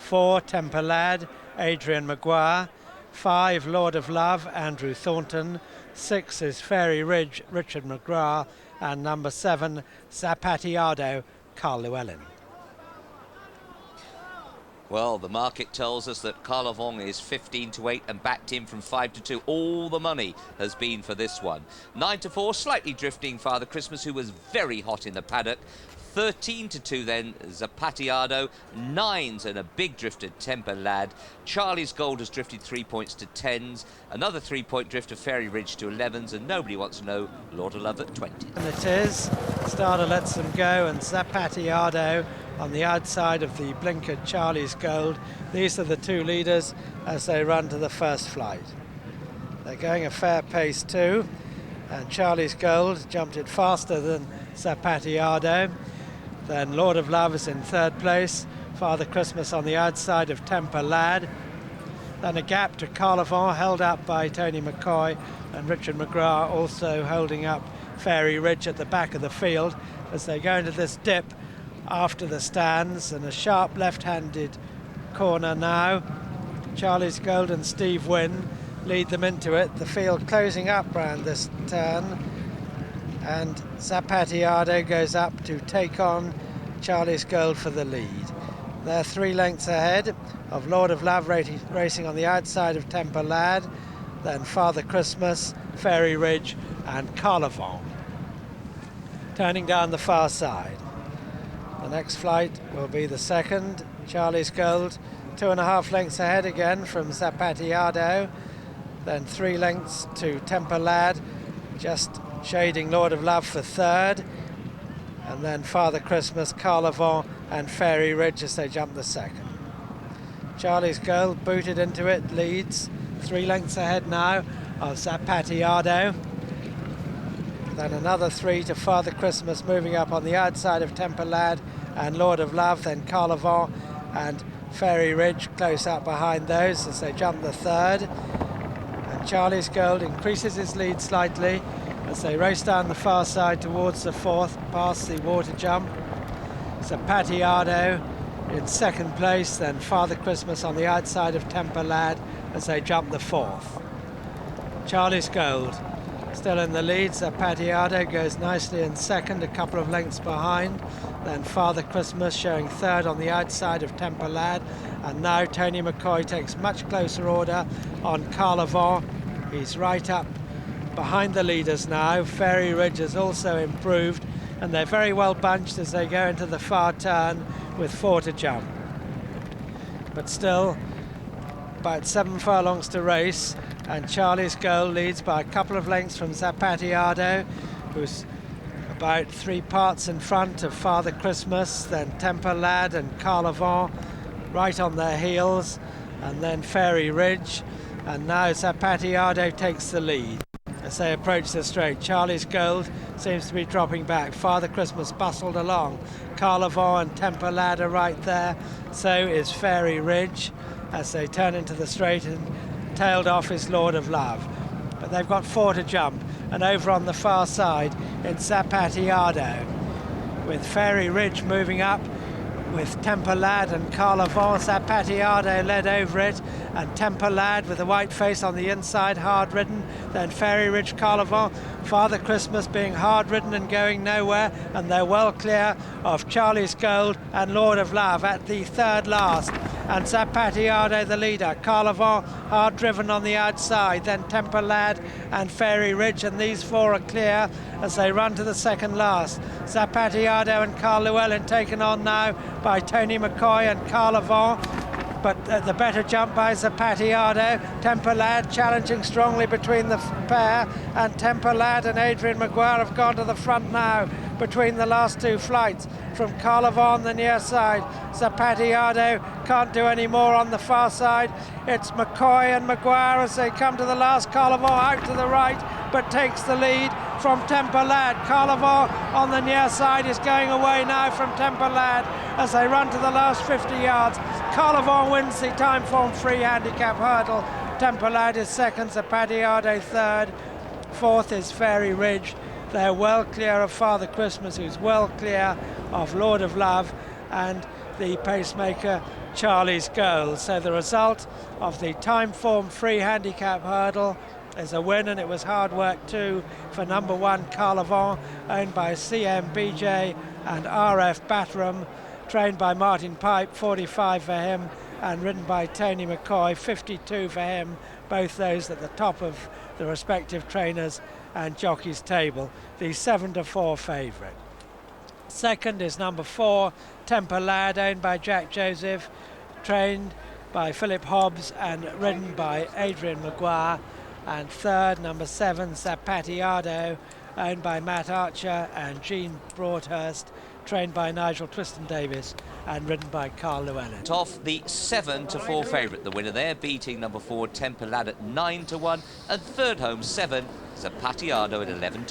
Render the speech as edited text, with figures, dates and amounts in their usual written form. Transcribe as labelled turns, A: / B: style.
A: 4, Temper Lad, Adrian Maguire. 5, Lord of Love, Andrew Thornton. 6 is Fairy Ridge, Richard McGrath. And number 7, Zapatiado, Carl Llewellyn.
B: Well, the market tells us that Carlovent is 15-8 and backed in from 5-2. All the money has been for this one. 9-4, slightly drifting Father Christmas, who was very hot in the paddock. 13-2 then, Zapatiado. 9s and a big drifted Temper Lad. Charlie's Gold has drifted 3 points to 10s. Another 3-point drift of Fairy Ridge to 11s. And nobody wants to know Lord of Love at 20.
A: And it is. Starter lets them go, and Zapatiado on the outside of the blinkered Charlie's Gold. These are the two leaders as they run to the first flight. They're going a fair pace too, and Charlie's Gold jumped it faster than Zapatiado. Then Lord of Love is in third place. Father Christmas on the outside of Temper Lad. Then a gap to Carlovent, held up by Tony McCoy, and Richard McGrath also holding up Fairy Ridge at the back of the field as they go into this dip after the stands, and a sharp left-handed corner now. Charlie's Gold and Steve Wynn lead them into it. The field closing up round this turn, and Zapatiado goes up to take on Charlie's Gold for the lead. They're 3 lengths ahead of Lord of Love racing on the outside of Temper Lad, then Father Christmas, Fairy Ridge and Carlovent. Turning down the far side. The next flight will be the second. Charlie's Gold 2.5 lengths ahead again from Zapatiado, then 3 lengths to Temper Lad, just shading Lord of Love for third, and then Father Christmas, Carlovent and Fairy Ridge as they jump the second. Charlie's Gold booted into it, leads 3 lengths ahead now of Zapatiado. Then another 3 to Father Christmas, moving up on the outside of Temper Lad and Lord of Love, then Carlovent and Fairy Ridge close up behind those as they jump the third. And Charlie's Gold increases his lead slightly as they race down the far side towards the fourth, past the water jump. Zapatiado in second place, then Father Christmas on the outside of Temper Lad as they jump the fourth. Charlie's Gold still in the lead. Zapatiado goes nicely in second, a couple of lengths behind. Then Father Christmas showing third on the outside of Temper Lad. And now Tony McCoy takes much closer order on Carlovent. He's right up behind the leaders now. Fairy Ridge has also improved, and they're very well bunched as they go into the far turn with 4 to jump. But still, about 7 furlongs to race, and Charlie's Gold leads by a couple of lengths from Zapatiado, who's about 3 parts in front of Father Christmas, then Temper Lad and Carlovent right on their heels, and then Fairy Ridge, and now Zapatiado takes the lead. As they approach the straight, Charlie's Gold seems to be dropping back. Father Christmas bustled along. Carlovent and Temper Lad are right there. So is Fairy Ridge as they turn into the straight, and tailed off is Lord of Love. But they've got 4 to jump. And over on the far side, it's Zapatiado, with Fairy Ridge moving up, with Temper Lad and Carlovent. Zapatiado led over it, and Temper Lad with a white face on the inside, hard ridden. Then Fairy Ridge, Carlovent, Father Christmas being hard ridden and going nowhere, and they're well clear of Charlie's Gold and Lord of Love at the third last. And Zapatiado the leader, Carlovent hard driven on the outside, then Temper Lad and Fairy Ridge, and these 4 are clear as they run to the second last. Zapatiado and Carl Llewellyn taken on now by Tony McCoy and Carlovent, but the better jump by Zapatiado. Temper Lad challenging strongly between the pair, and Temper Lad and Adrian Maguire have gone to the front now between the last 2 flights. From Carlovent on the near side, Zapatiado can't do any more on the far side. It's McCoy and Maguire as they come to the last. Carlovent out to the right, but takes the lead from Temper Lad. Carlovent on the near side is going away now from Temper Lad as they run to the last 50 yards. Carlovent wins the Timeform free handicap hurdle. Temper Lad is second, Zapatiado third. Fourth is Fairy Ridge. They're well clear of Father Christmas, who's well clear of Lord of Love, and the pacemaker Charlie's Gold. So the result of the Timeform free handicap hurdle is a win, and it was hard work too for number 1 Carlovent, owned by CMBJ and RF Batteram, trained by Martin Pipe, 45 for him, and ridden by Tony McCoy, 52 for him, both those at the top of the respective trainers and jockeys table, the 7-4 favourite. Second is number 4 Temper Lad, owned by Jack Joseph, trained by Philip Hobbs and ridden by Adrian Maguire. And third, number 7 Zapatiado, owned by Matt Archer and Gene Broadhurst, trained by Nigel Twiston-Davis and ridden by Carl Llewellyn.
B: Off the 7-4 favourite, the winner there, beating number 4 Temper Lad at 9-1, and third home 7 Zapatiado at 11-2.